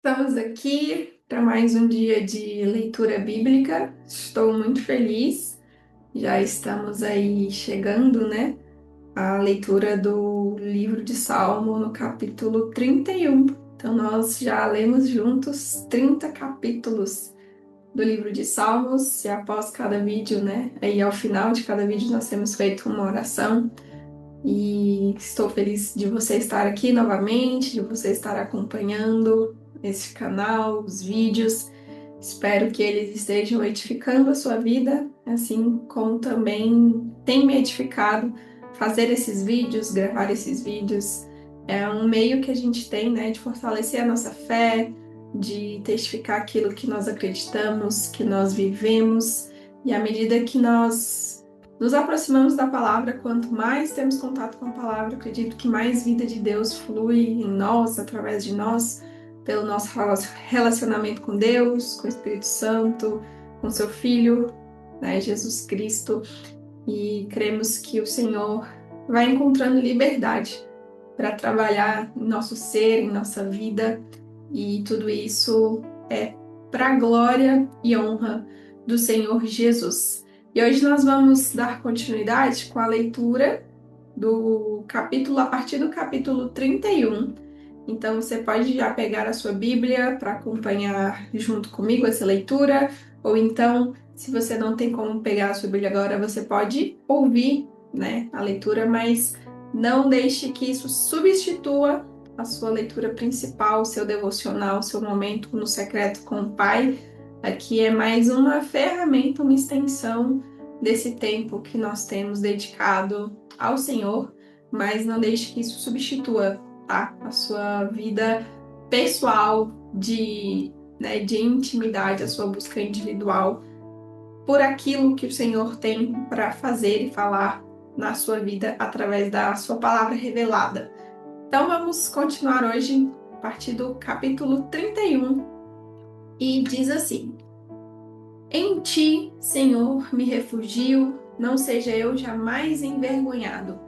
Estamos aqui para mais um dia de leitura bíblica. Estou muito feliz. Já estamos aí chegando, né, à leitura do livro de Salmo no capítulo 31. Então nós já lemos juntos 30 capítulos do livro de Salmos e após cada vídeo, né, aí ao final de cada vídeo nós temos feito uma oração. E estou feliz de você estar aqui novamente, de você estar acompanhando esse canal, os vídeos. Espero que eles estejam edificando a sua vida, assim como também tem me edificado fazer esses vídeos, gravar esses vídeos. É um meio que a gente tem, né, de fortalecer a nossa fé, de testificar aquilo que nós acreditamos, que nós vivemos. E à medida que nós nos aproximamos da palavra, quanto mais temos contato com a palavra, acredito que mais vida de Deus flui em nós, através de nós, pelo nosso relacionamento com Deus, com o Espírito Santo, com seu Filho, né, Jesus Cristo. E cremos que o Senhor vai encontrando liberdade para trabalhar em nosso ser, em nossa vida, e tudo isso é para a glória e honra do Senhor Jesus. E hoje nós vamos dar continuidade com a leitura do capítulo, a partir do capítulo 31. Então você pode já pegar a sua Bíblia para acompanhar junto comigo essa leitura, ou então, se você não tem como pegar a sua Bíblia agora, você pode ouvir, né, a leitura, mas não deixe que isso substitua a sua leitura principal, o seu devocional, o seu momento no secreto com o Pai. Aqui é mais uma ferramenta, uma extensão desse tempo que nós temos dedicado ao Senhor, mas não deixe que isso substitua, tá, a sua vida pessoal né, de intimidade, a sua busca individual por aquilo que o Senhor tem para fazer e falar na sua vida através da sua palavra revelada. Então vamos continuar hoje a partir do capítulo 31 e diz assim: Em ti, Senhor, me refugio, não seja eu jamais envergonhado.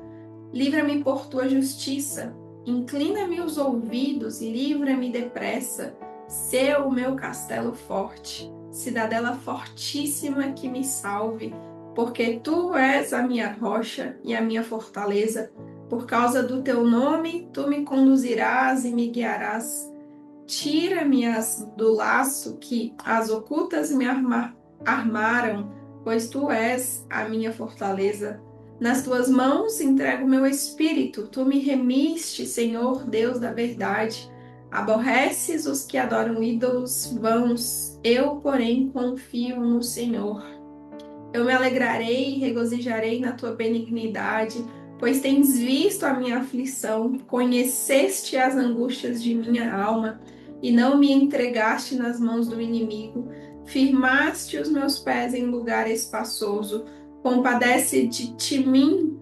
Livra-me por tua justiça, inclina-me os ouvidos e livra-me depressa. Sê o meu castelo forte, cidadela fortíssima que me salve, porque tu és a minha rocha e a minha fortaleza. Por causa do teu nome, tu me conduzirás e me guiarás. Tira-me do laço que as ocultas me armaram, pois tu és a minha fortaleza. Nas tuas mãos entrego meu espírito, tu me remiste, Senhor Deus da verdade. Aborreces os que adoram ídolos vãos, eu, porém, confio no Senhor. Eu me alegrarei e regozijarei na tua benignidade, pois tens visto a minha aflição, conheceste as angústias de minha alma, e não me entregaste nas mãos do inimigo. Firmaste os meus pés em lugar espaçoso. Compadece-te de mim,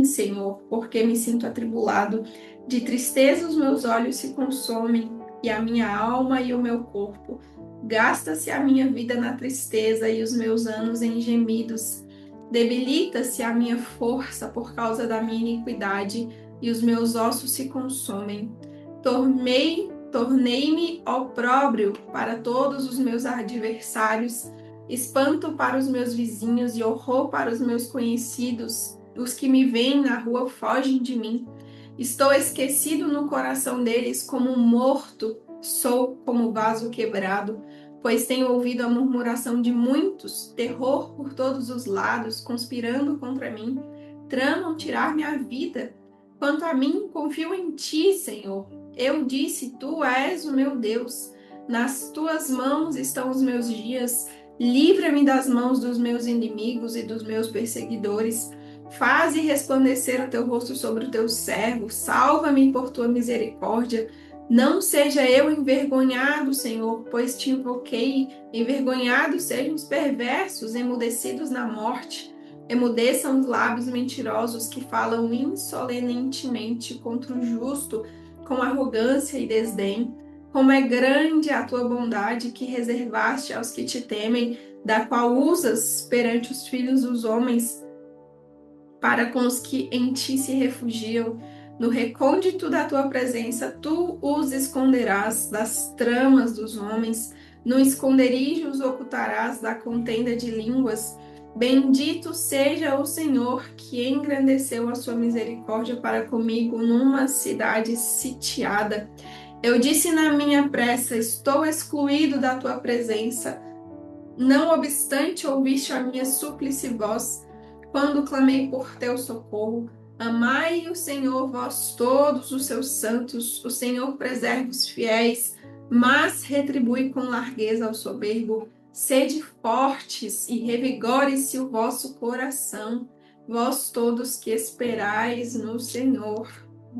Senhor, porque me sinto atribulado. De tristeza os meus olhos se consomem, e a minha alma e o meu corpo. Gasta-se a minha vida na tristeza e os meus anos em gemidos. Debilita-se a minha força por causa da minha iniquidade, e os meus ossos se consomem. Tornei-me opróbrio para todos os meus adversários, espanto para os meus vizinhos e horror para os meus conhecidos. Os que me veem na rua fogem de mim. Estou esquecido no coração deles como um morto, sou como vaso quebrado, pois tenho ouvido a murmuração de muitos, terror por todos os lados, conspirando contra mim, tramam tirar minha vida. Quanto a mim, confio em ti, Senhor. Eu disse, tu és o meu Deus. Nas tuas mãos estão os meus dias. Livra-me das mãos dos meus inimigos e dos meus perseguidores. Faze resplandecer o teu rosto sobre o teu servo. Salva-me por tua misericórdia. Não seja eu envergonhado, Senhor, pois te invoquei. Envergonhados sejam os perversos, emudecidos na morte. Emudeçam os lábios mentirosos que falam insolentemente contra o justo, com arrogância e desdém. Como é grande a tua bondade que reservaste aos que te temem, da qual usas perante os filhos dos homens, para com os que em ti se refugiam. No recôndito da tua presença, tu os esconderás das tramas dos homens, no esconderijo os ocultarás da contenda de línguas. Bendito seja o Senhor que engrandeceu a sua misericórdia para comigo numa cidade sitiada. Eu disse na minha pressa: estou excluído da tua presença. Não obstante, ouviste a minha súplice voz, quando clamei por teu socorro. Amai o Senhor, vós todos os seus santos. O Senhor preserva os fiéis, mas retribui com largueza ao soberbo. Sede fortes e revigore-se o vosso coração, vós todos que esperais no Senhor.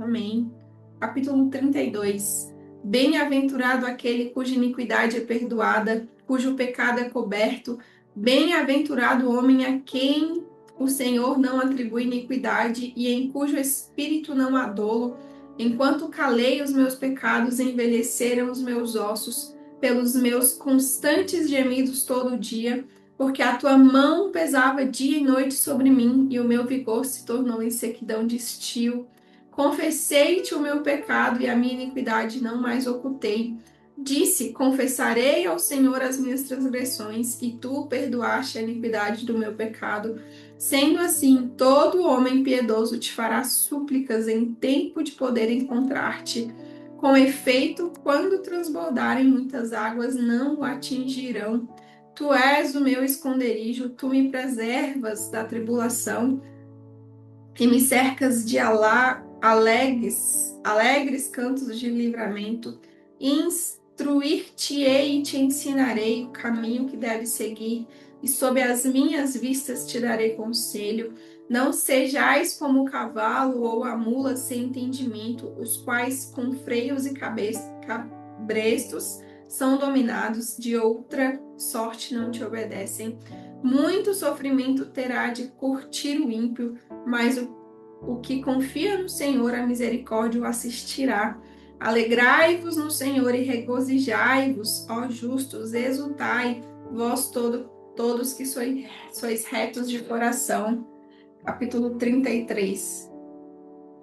Amém. Capítulo 32. Bem-aventurado aquele cuja iniquidade é perdoada, cujo pecado é coberto. Bem-aventurado o homem a quem o Senhor não atribui iniquidade e em cujo espírito não há dolo. Enquanto calei os meus pecados, envelheceram os meus ossos, pelos meus constantes gemidos todo dia, porque a tua mão pesava dia e noite sobre mim, e o meu vigor se tornou em sequidão de estio. Confessei-te o meu pecado e a minha iniquidade não mais ocultei. Disse: confessarei ao Senhor as minhas transgressões, e tu perdoaste a iniquidade do meu pecado. Sendo assim, todo homem piedoso te fará súplicas em tempo de poder encontrar-te. Com efeito, quando transbordarem muitas águas, não o atingirão. Tu és o meu esconderijo, tu me preservas da tribulação e me cercas de alegres cantos de livramento. Instruir-te-ei e te ensinarei o caminho que deves seguir, e sob as minhas vistas te darei conselho. Não sejais como o cavalo ou a mula sem entendimento, os quais com freios e cabrestos são dominados, de outra sorte não te obedecem. Muito sofrimento terá de curtir o ímpio, mas o que confia no Senhor, a misericórdia o assistirá. Alegrai-vos no Senhor e regozijai-vos, ó justos, exultai, vós todos que sois retos de coração. Capítulo 33.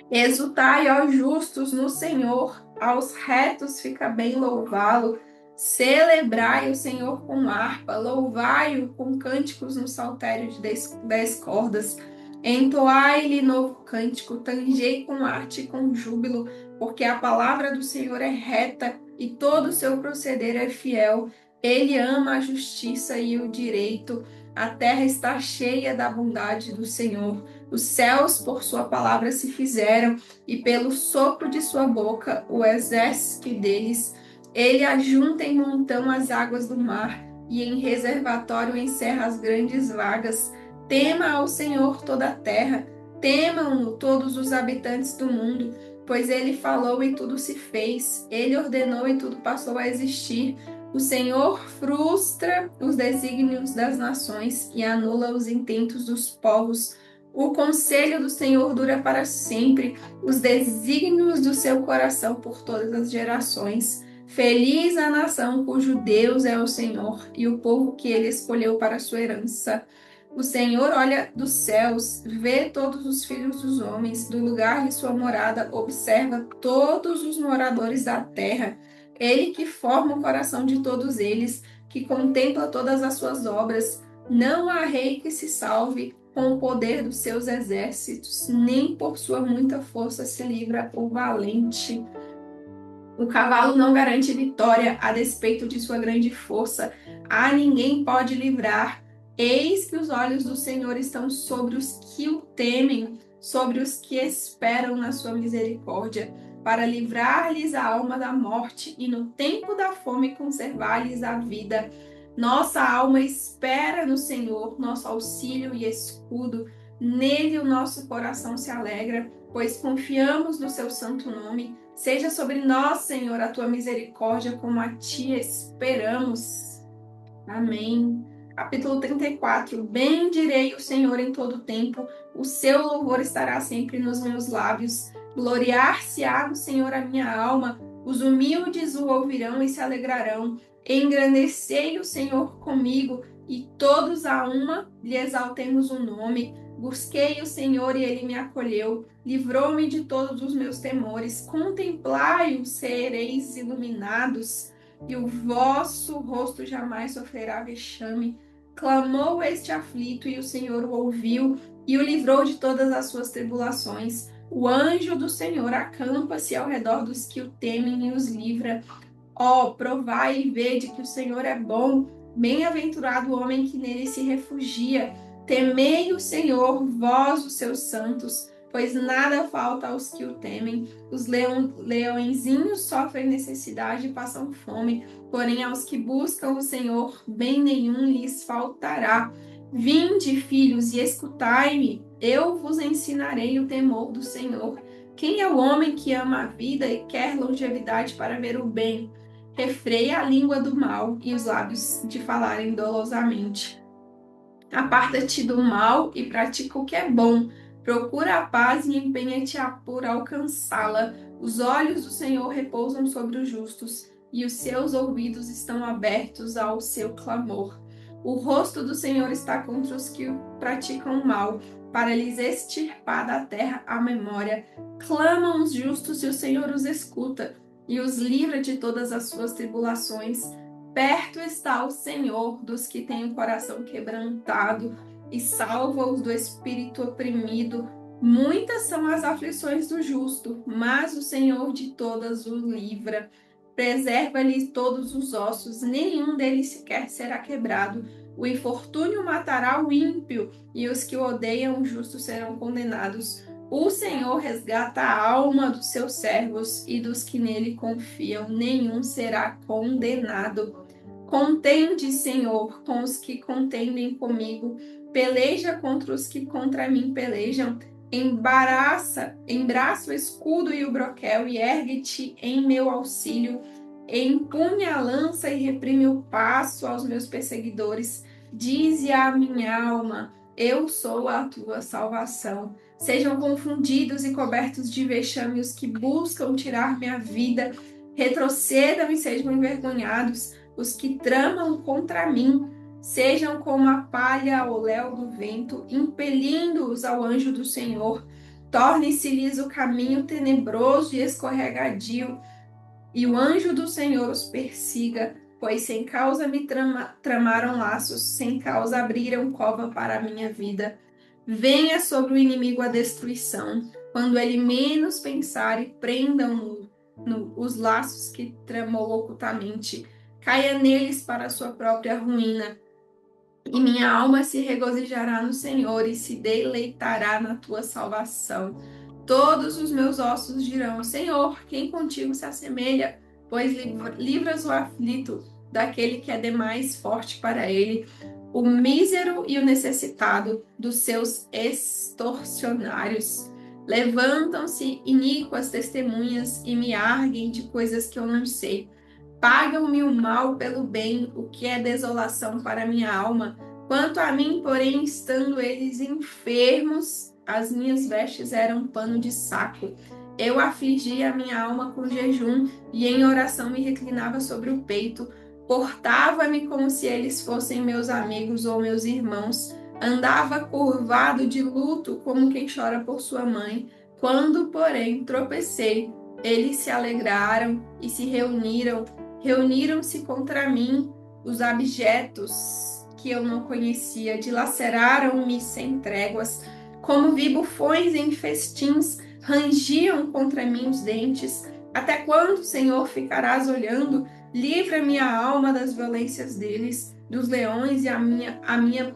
Exultai, ó justos, no Senhor, aos retos fica bem louvá-lo. Celebrai o Senhor com harpa, louvai-o com cânticos no saltério de 10 cordas. Entoai-lhe novo cântico, tangei com arte e com júbilo, porque a palavra do Senhor é reta e todo o seu proceder é fiel. Ele ama a justiça e o direito. A terra está cheia da bondade do Senhor. Os céus por sua palavra se fizeram, e pelo sopro de sua boca o exército deles. Ele ajunta em montão as águas do mar, e em reservatório encerra as grandes vagas. Tema ao Senhor toda a terra, temam-no todos os habitantes do mundo, pois ele falou e tudo se fez, ele ordenou e tudo passou a existir. O Senhor frustra os desígnios das nações e anula os intentos dos povos. O conselho do Senhor dura para sempre, os desígnios do seu coração por todas as gerações. Feliz a nação cujo Deus é o Senhor e o povo que ele escolheu para sua herança. O Senhor olha dos céus, vê todos os filhos dos homens, do lugar de sua morada, observa todos os moradores da terra. Ele que forma o coração de todos eles, que contempla todas as suas obras. Não há rei que se salve com o poder dos seus exércitos, nem por sua muita força se livra o valente. O cavalo não garante vitória a despeito de sua grande força. A ninguém pode livrar. Eis que os olhos do Senhor estão sobre os que o temem, sobre os que esperam na sua misericórdia, para livrar-lhes a alma da morte e no tempo da fome conservar-lhes a vida. Nossa alma espera no Senhor, nosso auxílio e escudo. Nele o nosso coração se alegra, pois confiamos no seu santo nome. Seja sobre nós, Senhor, a tua misericórdia, como a ti esperamos. Amém. Capítulo 34. Bendirei o Senhor em todo tempo, o seu louvor estará sempre nos meus lábios. Gloriar-se-á no Senhor a minha alma, os humildes o ouvirão e se alegrarão. Engrandecei o Senhor comigo, e todos a uma lhe exaltemos o nome. Busquei o Senhor e ele me acolheu, livrou-me de todos os meus temores. Contemplai-o, sereis iluminados, e o vosso rosto jamais sofrerá vexame. Clamou este aflito, e o Senhor o ouviu, e o livrou de todas as suas tribulações. O anjo do Senhor acampa-se ao redor dos que o temem e os livra. Ó, provai e vede que o Senhor é bom. Bem-aventurado o homem que nele se refugia. Temei o Senhor, vós os seus santos, pois nada falta aos que o temem. Os leõezinhos sofrem necessidade e passam fome, porém aos que buscam o Senhor, bem nenhum lhes faltará. Vinde, filhos, e escutai-me, eu vos ensinarei o temor do Senhor. Quem é o homem que ama a vida e quer longevidade para ver o bem? Refreia a língua do mal e os lábios de falarem dolosamente. Aparta-te do mal e pratica o que é bom. Procura a paz e empenha-te por alcançá-la. Os olhos do Senhor repousam sobre os justos e os seus ouvidos estão abertos ao seu clamor. O rosto do Senhor está contra os que praticam o mal, para lhes extirpar da terra a memória. Clamam os justos e o Senhor os escuta e os livra de todas as suas tribulações. Perto está o Senhor dos que têm o coração quebrantado e salva-os do espírito oprimido. Muitas são as aflições do justo, mas o Senhor de todas o livra. Preserva-lhe todos os ossos, nenhum deles sequer será quebrado. O infortúnio matará o ímpio, e os que o odeiam o justo serão condenados. O Senhor resgata a alma dos seus servos, e dos que nele confiam, nenhum será condenado. Contende, Senhor, com os que contendem comigo, peleja contra os que contra mim pelejam. Embraça o escudo e o broquel e ergue-te em meu auxílio. Empunha a lança e reprime o passo aos meus perseguidores. Dize à minha alma: eu sou a tua salvação. Sejam confundidos e cobertos de vexame os que buscam tirar minha vida. Retrocedam e sejam envergonhados os que tramam contra mim. Sejam como a palha ao léu do vento, impelindo-os ao anjo do Senhor. Torne-se-lhes o caminho tenebroso e escorregadio, e o anjo do Senhor os persiga, pois sem causa me tramaram laços, sem causa abriram cova para a minha vida. Venha sobre o inimigo a destruição, quando ele menos pensar, e prendam-no os laços que tramou ocultamente. Caia neles para a sua própria ruína. E minha alma se regozijará no Senhor e se deleitará na tua salvação. Todos os meus ossos dirão: Senhor, quem contigo se assemelha? Pois livras o aflito daquele que é demais forte para ele, o mísero e o necessitado dos seus extorsionários. Levantam-se iníquas testemunhas e me arguem de coisas que eu não sei. Pagam-me o mal pelo bem, o que é desolação para minha alma. Quanto a mim, porém, estando eles enfermos, as minhas vestes eram pano de saco. Eu afligia a minha alma com jejum e em oração me reclinava sobre o peito. Portava-me como se eles fossem meus amigos ou meus irmãos. Andava curvado de luto como quem chora por sua mãe. Quando, porém, tropecei, eles se alegraram e se reuniram. Reuniram-se contra mim os abjetos que eu não conhecia, dilaceraram-me sem tréguas, como vi bufões em festins, rangiam contra mim os dentes. Até quando, Senhor, ficarás olhando? Livra minha alma das violências deles, dos leões e a minha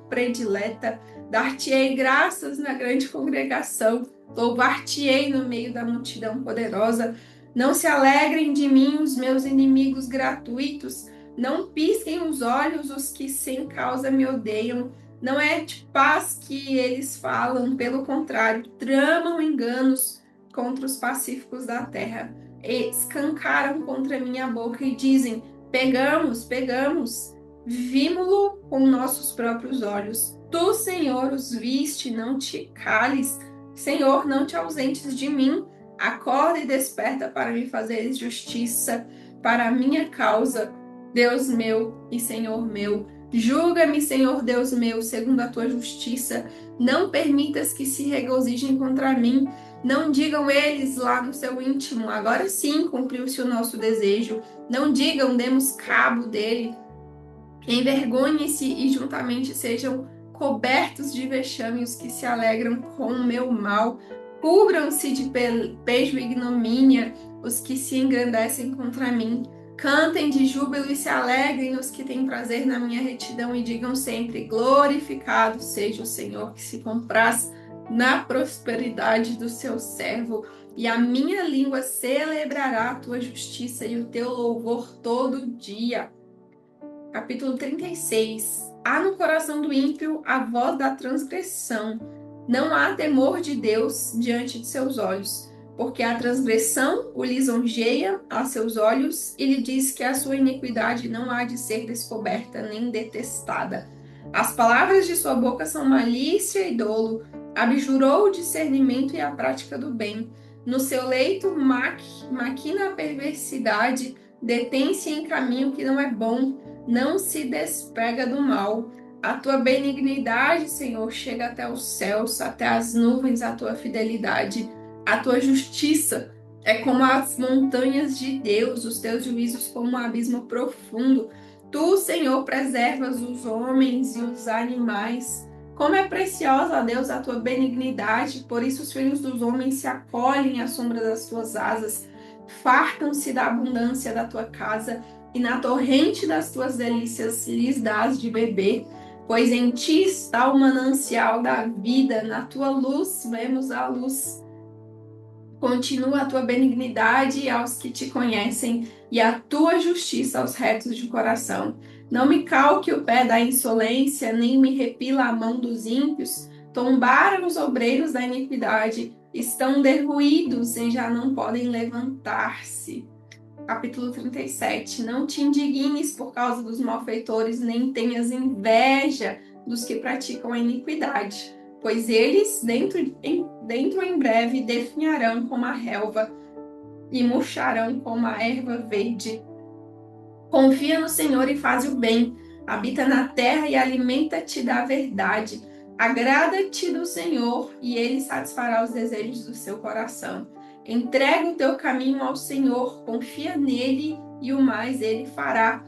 predileta. Dar-te-ei graças na grande congregação, louvar-te-ei no meio da multidão poderosa. Não se alegrem de mim os meus inimigos gratuitos, não pisquem os olhos os que sem causa me odeiam. Não é de paz que eles falam, pelo contrário, tramam enganos contra os pacíficos da terra. Escancaram contra minha boca e dizem: pegamos, pegamos, vimos-lo com nossos próprios olhos. Tu, Senhor, os viste, não te cales. Senhor, não te ausentes de mim. Acorda e desperta para me fazeres justiça, para a minha causa, Deus meu e Senhor meu. Julga-me, Senhor Deus meu, segundo a tua justiça. Não permitas que se regozijem contra mim. Não digam eles lá no seu íntimo, agora sim cumpriu-se o nosso desejo. Não digam, demos cabo dele. Envergonhem-se e juntamente sejam cobertos de vexame os que se alegram com o meu mal. Cubram-se de pejo e ignomínia os que se engrandecem contra mim. Cantem de júbilo e se alegrem os que têm prazer na minha retidão e digam sempre: glorificado seja o Senhor que se compraz na prosperidade do seu servo. E a minha língua celebrará a tua justiça e o teu louvor todo dia. Capítulo 36. Há no coração do ímpio a voz da transgressão. Não há temor de Deus diante de seus olhos, porque a transgressão o lisonjeia a seus olhos e lhe diz que a sua iniquidade não há de ser descoberta nem detestada. As palavras de sua boca são malícia e dolo. Abjurou o discernimento e a prática do bem. No seu leito maquina a perversidade, detém-se em caminho que não é bom, não se despega do mal. A tua benignidade, Senhor, chega até os céus, até as nuvens, a tua fidelidade. A tua justiça é como as montanhas de Deus, os teus juízos como um abismo profundo. Tu, Senhor, preservas os homens e os animais. Como é preciosa, ó Deus, a tua benignidade, por isso os filhos dos homens se acolhem à sombra das tuas asas, fartam-se da abundância da tua casa, e na torrente das tuas delícias lhes dás de beber, pois em ti está o manancial da vida, na tua luz vemos a luz. Continua a tua benignidade aos que te conhecem e a tua justiça aos retos de coração. Não me calque o pé da insolência, nem me repila a mão dos ímpios. Tombaram os obreiros da iniquidade, estão derruídos e já não podem levantar-se. Capítulo 37. Não te indignes por causa dos malfeitores, nem tenhas inveja dos que praticam a iniquidade, pois eles, dentro em breve, definharão como a relva e murcharão como a erva verde. Confia no Senhor e faz o bem, habita na terra e alimenta-te da verdade. Agrada-te do Senhor e ele satisfará os desejos do seu coração. Entrega o teu caminho ao Senhor, confia nele e o mais ele fará.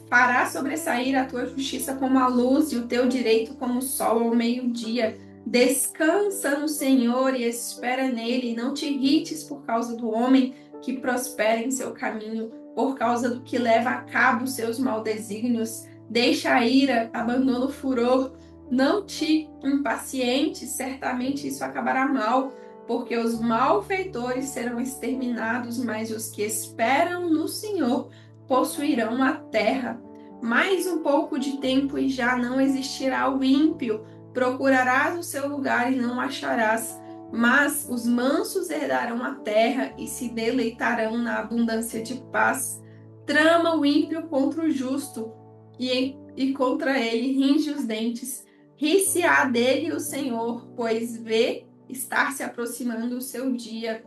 Fará sobressair a tua justiça como a luz e o teu direito como o sol ao meio-dia. Descansa no Senhor e espera nele. Não te irrites por causa do homem que prospera em seu caminho, por causa do que leva a cabo seus maldesígnios. Deixa a ira, abandona o furor. Não te impacientes, certamente isso acabará mal, porque os malfeitores serão exterminados, mas os que esperam no Senhor possuirão a terra. Mais um pouco de tempo e já não existirá o ímpio. Procurarás o seu lugar e não o acharás. Mas os mansos herdarão a terra e se deleitarão na abundância de paz. Trama o ímpio contra o justo e contra ele ringe os dentes. Ri-se-á dele o Senhor, pois vê estar se aproximando o seu dia.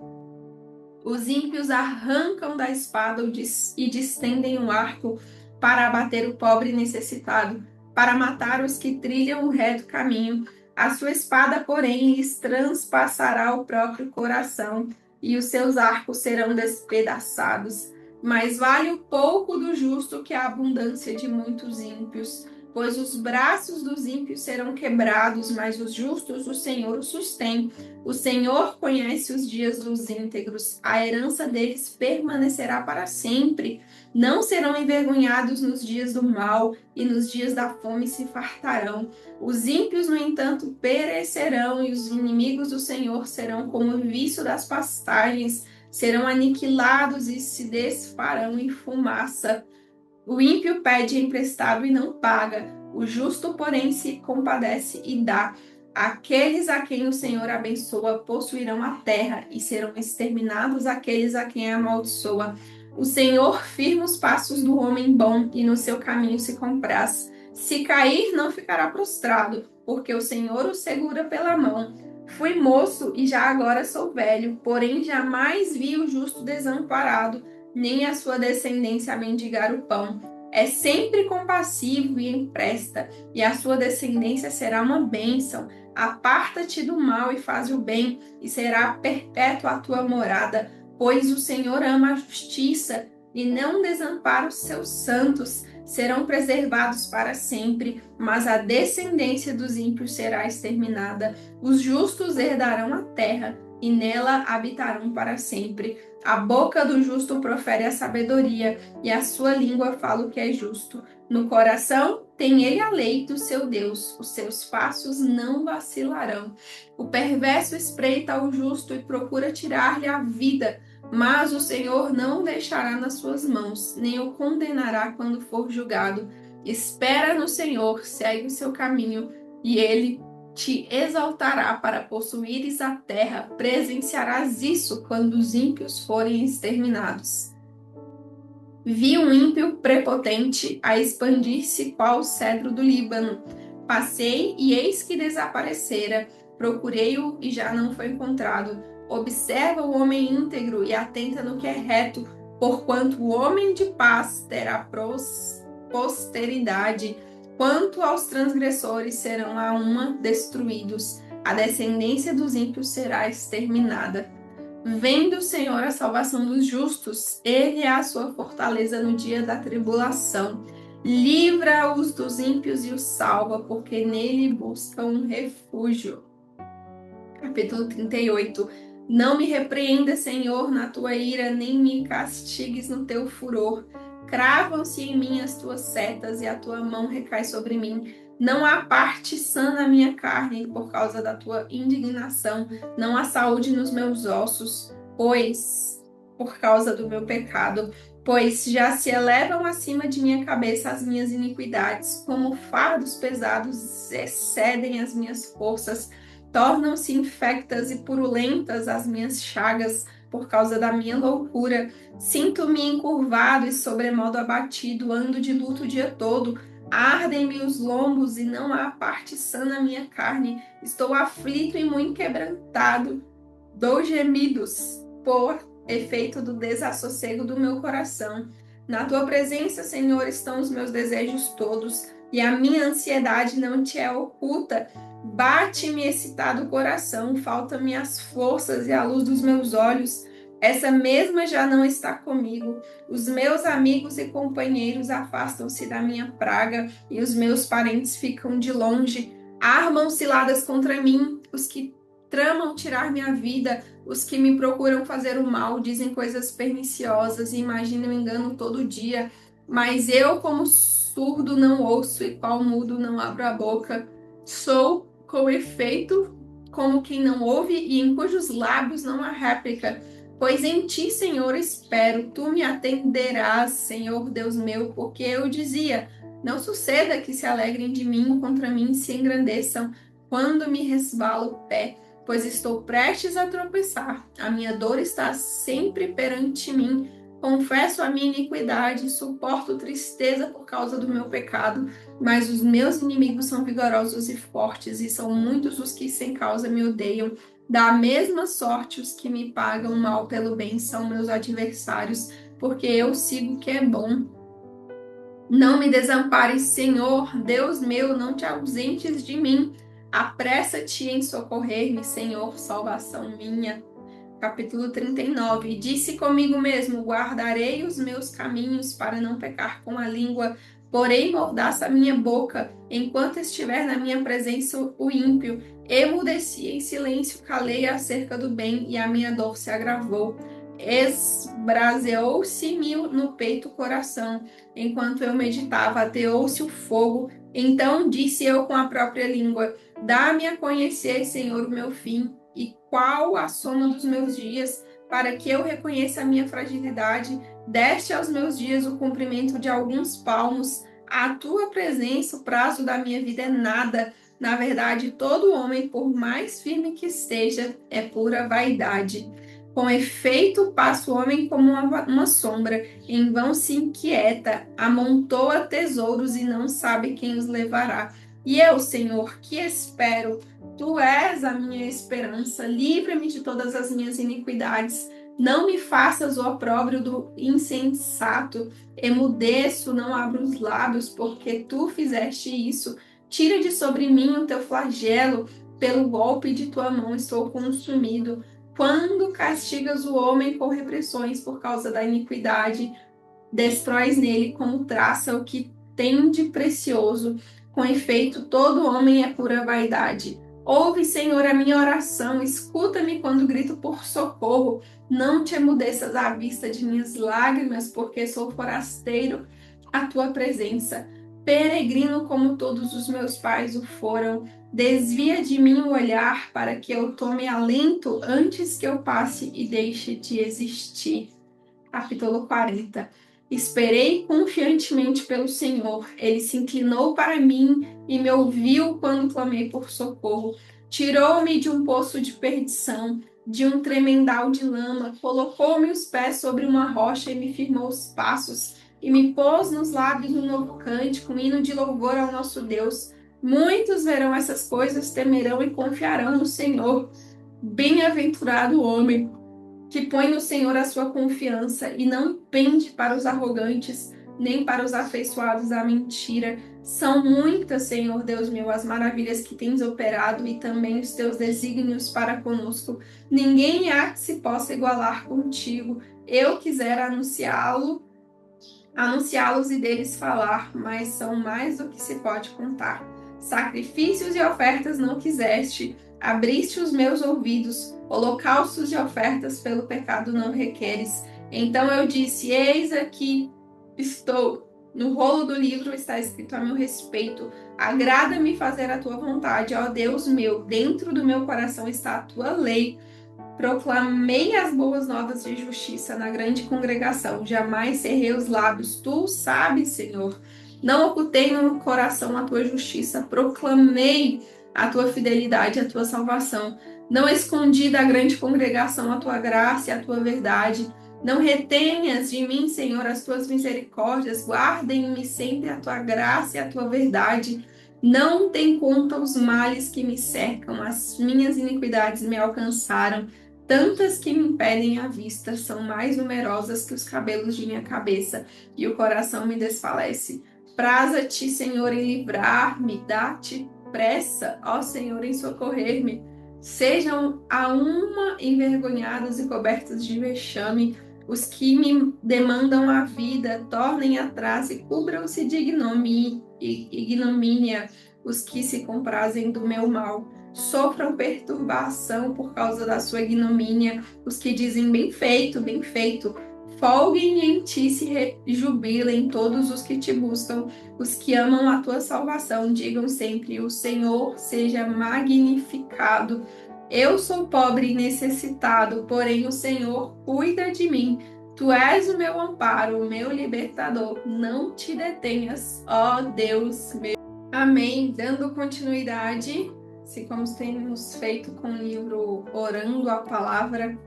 Os ímpios arrancam da espada e distendem o arco para abater o pobre necessitado, para matar os que trilham o reto caminho. A sua espada, porém, lhes transpassará o próprio coração, e os seus arcos serão despedaçados. Mais vale o pouco do justo que a abundância de muitos ímpios, pois os braços dos ímpios serão quebrados, mas os justos o Senhor os sustém. O Senhor conhece os dias dos íntegros, a herança deles permanecerá para sempre. Não serão envergonhados nos dias do mal, e nos dias da fome se fartarão. Os ímpios, no entanto, perecerão, e os inimigos do Senhor serão como o viço das pastagens, serão aniquilados e se desfarão em fumaça. O ímpio pede emprestado e não paga, o justo, porém, se compadece e dá. Aqueles a quem o Senhor abençoa possuirão a terra, e serão exterminados aqueles a quem amaldiçoa. O Senhor firma os passos do homem bom, e no seu caminho se compraz. Se cair, não ficará prostrado, porque o Senhor o segura pela mão. Fui moço e já agora sou velho, porém jamais vi o justo desamparado, nem a sua descendência a mendigar o pão. é sempre compassivo e empresta, e a sua descendência será uma bênção. Aparta-te do mal e faz o bem, e será perpétua a tua morada, pois o Senhor ama a justiça e não desampara os seus santos. Serão preservados para sempre, mas a descendência dos ímpios será exterminada. Os justos herdarão a terra e nela habitarão para sempre. A boca do justo profere a sabedoria e a sua língua fala o que é justo. No coração tem ele a lei do seu Deus, os seus passos não vacilarão. O perverso espreita o justo e procura tirar-lhe a vida, mas o Senhor não o deixará nas suas mãos, nem o condenará quando for julgado. Espera no Senhor, segue o seu caminho, e ele te exaltará para possuíres a terra. Presenciarás isso quando os ímpios forem exterminados. Vi um ímpio prepotente a expandir-se qual o cedro do Líbano. Passei e eis que desaparecera. Procurei-o e já não foi encontrado. Observa o homem íntegro e atenta no que é reto, porquanto o homem de paz terá posteridade. Quanto aos transgressores, serão a uma destruídos. A descendência dos ímpios será exterminada. Vendo o Senhor a salvação dos justos, ele é a sua fortaleza no dia da tribulação. Livra-os dos ímpios e os salva, porque nele buscam um refúgio. Capítulo 38. Não me repreenda, Senhor, na tua ira, nem me castigues no teu furor. Cravam-se em mim as tuas setas e a tua mão recai sobre mim. Não há parte sã na minha carne por causa da tua indignação. Não há saúde nos meus ossos, pois, por causa do meu pecado. Pois já se elevam acima de minha cabeça as minhas iniquidades, como fardos pesados excedem as minhas forças. Tornam-se infectas e purulentas as minhas chagas por causa da minha loucura. Sinto-me encurvado e sobremodo abatido, ando de luto o dia todo. Ardem-me os lombos e não há parte sã na minha carne. Estou aflito e muito quebrantado. Dou gemidos por efeito do desassossego do meu coração. Na tua presença, Senhor, estão os meus desejos todos, e a minha ansiedade não te é oculta. Bate-me excitado o coração, faltam-me as forças e a luz dos meus olhos. Essa mesma já não está comigo. Os meus amigos e companheiros afastam-se da minha praga, e os meus parentes ficam de longe. Armam ciladas contra mim, os que tramam tirar minha vida, os que me procuram fazer o mal, dizem coisas perniciosas e imaginam engano todo dia. Mas eu, como surdo, não ouço, e qual mudo, não abro a boca. Sou, com efeito, como quem não ouve e em cujos lábios não há réplica. Pois em ti, Senhor, espero, tu me atenderás, Senhor Deus meu, porque eu dizia, não suceda que se alegrem de mim, contra mim se engrandeçam, quando me resbala o pé, pois estou prestes a tropeçar. A minha dor está sempre perante mim. Confesso a minha iniquidade, suporto tristeza por causa do meu pecado, mas os meus inimigos são vigorosos e fortes, e são muitos os que sem causa me odeiam. Da mesma sorte, os que me pagam mal pelo bem são meus adversários, porque eu sigo o que é bom. Não me desampares, Senhor, Deus meu, não te ausentes de mim. Apressa-te em socorrer-me, Senhor, salvação minha. Capítulo 39. Disse comigo mesmo, guardarei os meus caminhos para não pecar com a língua, porém mordaça a minha boca, enquanto estiver na minha presença o ímpio. Emudeci em silêncio, calei acerca do bem, e a minha dor se agravou. Esbraseou-se-me no peito o coração, enquanto eu meditava, ateou-se o fogo. Então disse eu com a própria língua, dá-me a conhecer, Senhor, o meu fim, e qual a soma dos meus dias, para que eu reconheça a minha fragilidade. Deste aos meus dias o comprimento de alguns palmos. A tua presença, o prazo da minha vida é nada. Na verdade, todo homem, por mais firme que esteja, é pura vaidade. Com efeito, passa o homem como uma sombra, em vão se inquieta, amontoa tesouros e não sabe quem os levará. E eu, Senhor, que espero, tu és a minha esperança, livra-me de todas as minhas iniquidades, Não me faças o opróbrio do insensato. Emudeço, não abro os lábios, porque tu fizeste isso. Tira de sobre mim o teu flagelo, pelo golpe de tua mão estou consumido. Quando castigas o homem com repressões por causa da iniquidade, destróis nele como traça o que tem de precioso. Com efeito, todo homem é pura vaidade. Ouve, Senhor, a minha oração, escuta-me quando grito por socorro. Não te emudeças à vista de minhas lágrimas, porque sou forasteiro à tua presença. Peregrino como todos os meus pais o foram. Desvia de mim o olhar para que eu tome alento antes que eu passe e deixe de existir. Capítulo 40. Esperei confiantemente pelo Senhor. Ele se inclinou para mim e me ouviu quando clamei por socorro. Tirou-me de um poço de perdição, de um tremendal de lama, colocou-me os pés sobre uma rocha e me firmou os passos, e me pôs nos lábios um novo cântico, um hino de louvor ao nosso Deus. Muitos verão essas coisas, temerão e confiarão no Senhor. Bem-aventurado o homem que põe no Senhor a sua confiança e não pende para os arrogantes, nem para os afeiçoados à mentira. São muitas, Senhor Deus meu, as maravilhas que tens operado e também os teus desígnios para conosco. Ninguém há que se possa igualar contigo. Eu quisera anunciá-los e deles falar, mas são mais do que se pode contar. Sacrifícios e ofertas não quiseste, abriste os meus ouvidos, holocaustos e ofertas pelo pecado não requeres. Então eu disse: Eis aqui estou. No rolo do livro está escrito a meu respeito. Agrada-me fazer a tua vontade, ó Deus meu. Dentro do meu coração está a tua lei. Proclamei as boas novas de justiça na grande congregação. Jamais cerrei os lábios. Tu sabes, Senhor. Não ocultei no coração a tua justiça. Proclamei a tua fidelidade, a tua salvação. Não escondi da grande congregação a tua graça e a tua verdade. Não retenhas de mim, Senhor, as tuas misericórdias. Guardem-me sempre a tua graça e a tua verdade. Não tem conta os males que me cercam. As minhas iniquidades me alcançaram. Tantas que me impedem a vista, são mais numerosas que os cabelos de minha cabeça, e o coração me desfalece. Praza-te, Senhor, em livrar-me, dá-te pressa, ó Senhor, em socorrer-me. Sejam a uma envergonhados e cobertos de vexame os que me demandam a vida, tornem atrás e cubram-se de ignomínia os que se comprazem do meu mal. Sofram perturbação por causa da sua ignomínia, os que dizem bem feito, bem feito. Folguem em ti, se rejubilem todos os que te buscam, os que amam a tua salvação, digam sempre: o Senhor seja magnificado. Eu sou pobre e necessitado, porém o Senhor cuida de mim. Tu és o meu amparo, o meu libertador. Não te detenhas, ó Deus meu. Amém. Dando continuidade, assim como temos feito com o livro Orando a Palavra,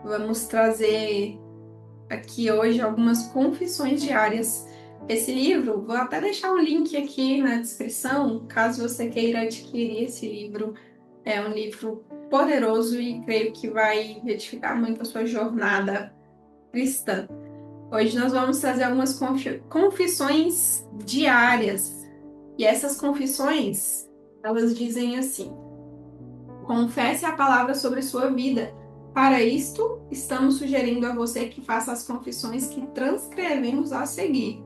vamos trazer aqui hoje algumas confissões diárias. Esse livro, vou até deixar o link aqui na descrição, caso você queira adquirir esse livro. É um livro poderoso e creio que vai edificar muito a sua jornada cristã. Hoje nós vamos trazer algumas confissões diárias. E essas confissões, elas dizem assim: confesse a palavra sobre sua vida. Para isto, estamos sugerindo a você que faça as confissões que transcrevemos a seguir.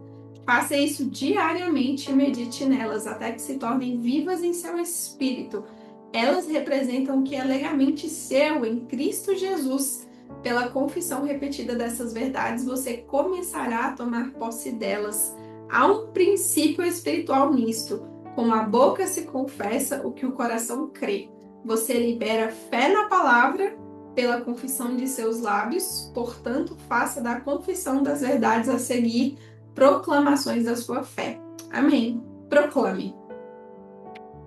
Faça isso diariamente e medite nelas até que se tornem vivas em seu espírito. Elas representam o que é legalmente seu em Cristo Jesus. Pela confissão repetida dessas verdades, você começará a tomar posse delas. Há um princípio espiritual nisto. Com a boca se confessa o que o coração crê. Você libera fé na palavra pela confissão de seus lábios, portanto, faça da confissão das verdades a seguir proclamações da sua fé. Amém. Proclame.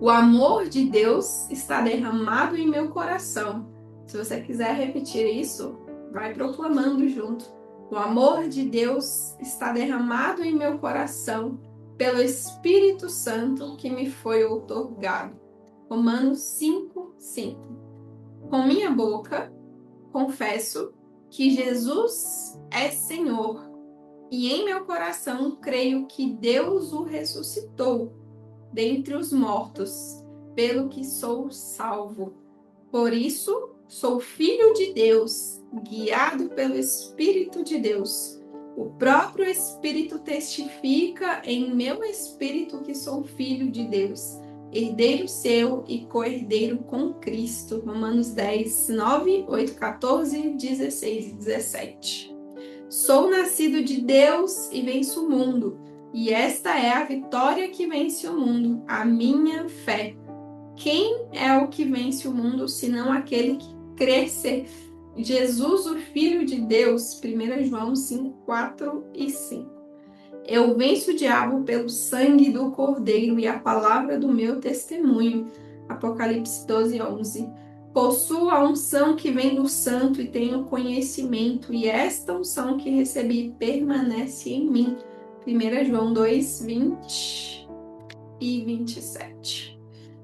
O amor de Deus está derramado em meu coração. Se você quiser repetir isso, vai proclamando junto. O amor de Deus está derramado em meu coração pelo Espírito Santo que me foi outorgado. Romanos 5:5. Com minha boca confesso que Jesus é Senhor, e em meu coração creio que Deus o ressuscitou dentre os mortos, pelo que sou salvo. Por isso, sou filho de Deus, guiado pelo Espírito de Deus. O próprio Espírito testifica em meu espírito que sou filho de Deus, herdeiro seu e co-herdeiro com Cristo. Romanos 10, 9, 8, 14, 16 e 17. Sou nascido de Deus e venço o mundo, e esta é a vitória que vence o mundo, a minha fé. Quem é o que vence o mundo, senão aquele que crê ser Jesus, o Filho de Deus? 1 João 5, 4 e 5. Eu venço o diabo pelo sangue do Cordeiro e a palavra do meu testemunho. Apocalipse 12, 11. Possuo a unção que vem do santo e tenho conhecimento, e esta unção que recebi permanece em mim. 1 João 2, 20 e 27.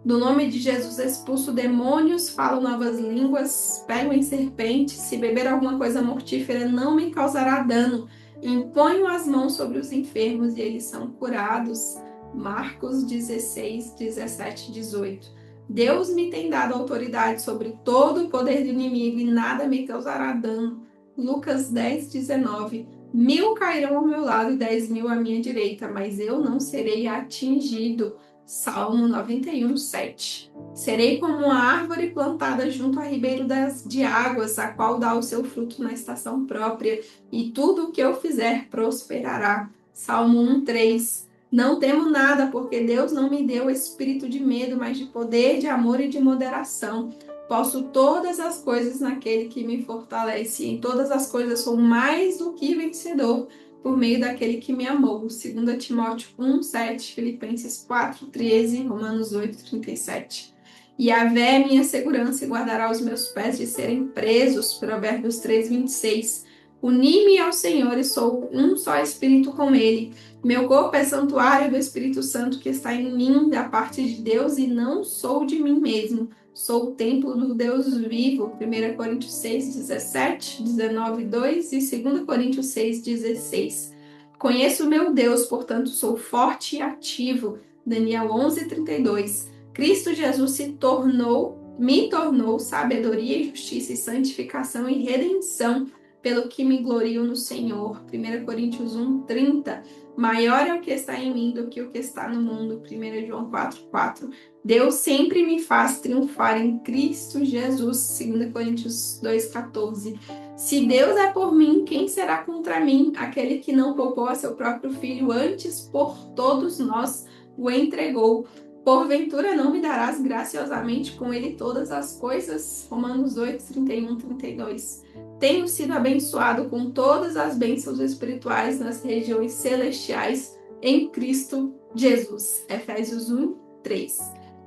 Do nome de Jesus expulso demônios, falo novas línguas, pego em serpentes, se beber alguma coisa mortífera não me causará dano. Imponho as mãos sobre os enfermos e eles são curados. Marcos 16, 17 e 18. Deus me tem dado autoridade sobre todo o poder do inimigo e nada me causará dano. Lucas 10, 19. 1000 cairão ao meu lado e 10.000 à minha direita, mas eu não serei atingido. Salmo 91, 7. Serei como uma árvore plantada junto a ribeiro de águas, a qual dá o seu fruto na estação própria, e tudo o que eu fizer prosperará. Salmo 1, 3. Não temo nada, porque Deus não me deu espírito de medo, mas de poder, de amor e de moderação. Posso todas as coisas naquele que me fortalece, e em todas as coisas sou mais do que vencedor, por meio daquele que me amou. 2 Timóteo 1, 7, Filipenses 4, 13, Romanos 8, 37. Yahvé é minha segurança e guardará os meus pés de serem presos. Provérbios 3, 26. Uni-me ao Senhor e sou um só espírito com ele. Meu corpo é santuário do Espírito Santo que está em mim, da parte de Deus, e não sou de mim mesmo. Sou o templo do Deus vivo. 1 Coríntios 6, 17, 19, 2 e 2 Coríntios 6, 16. Conheço o meu Deus, portanto sou forte e ativo. Daniel 11, 32. Cristo Jesus me tornou sabedoria e justiça e santificação e redenção, pelo que me glorio no Senhor. 1 Coríntios 1, 30. Maior é o que está em mim do que o que está no mundo. 1 João 4, 4. Deus sempre me faz triunfar em Cristo Jesus. 2 Coríntios 2, 14. Se Deus é por mim, quem será contra mim? Aquele que não poupou a seu próprio filho, antes por todos nós o entregou. Porventura não me darás graciosamente com ele todas as coisas? Romanos 8, 31, 32. Tenho sido abençoado com todas as bênçãos espirituais nas regiões celestiais em Cristo Jesus. Efésios 1, 3.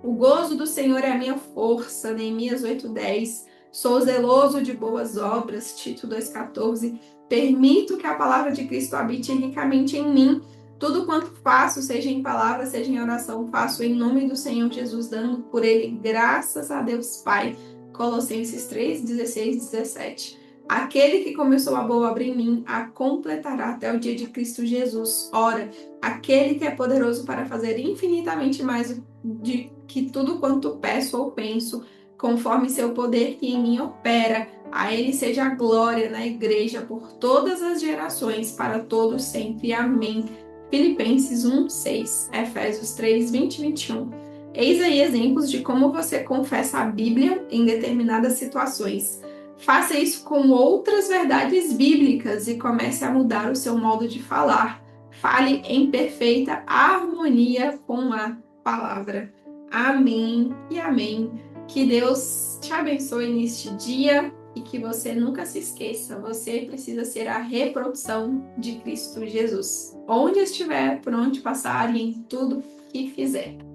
O gozo do Senhor é a minha força. Neemias 8, 10. Sou zeloso de boas obras. Tito 2, 14. Permito que a palavra de Cristo habite ricamente em mim. Tudo quanto faço, seja em palavra, seja em oração, faço em nome do Senhor Jesus, dando por ele graças a Deus Pai. Colossenses 3, 16 e 17. Aquele que começou a boa obra em mim, a completará até o dia de Cristo Jesus. Ora, aquele que é poderoso para fazer infinitamente mais de que tudo quanto peço ou penso, conforme seu poder que em mim opera, a ele seja a glória na igreja por todas as gerações, para todos sempre. Amém. Filipenses 1, 6, Efésios 3, 20 e 21. Eis aí exemplos de como você confessa a Bíblia em determinadas situações. Faça isso com outras verdades bíblicas e comece a mudar o seu modo de falar. Fale em perfeita harmonia com a palavra. Amém e amém. Que Deus te abençoe neste dia e que você nunca se esqueça, você precisa ser a reprodução de Cristo Jesus. Onde estiver, por onde passar e em tudo que fizer.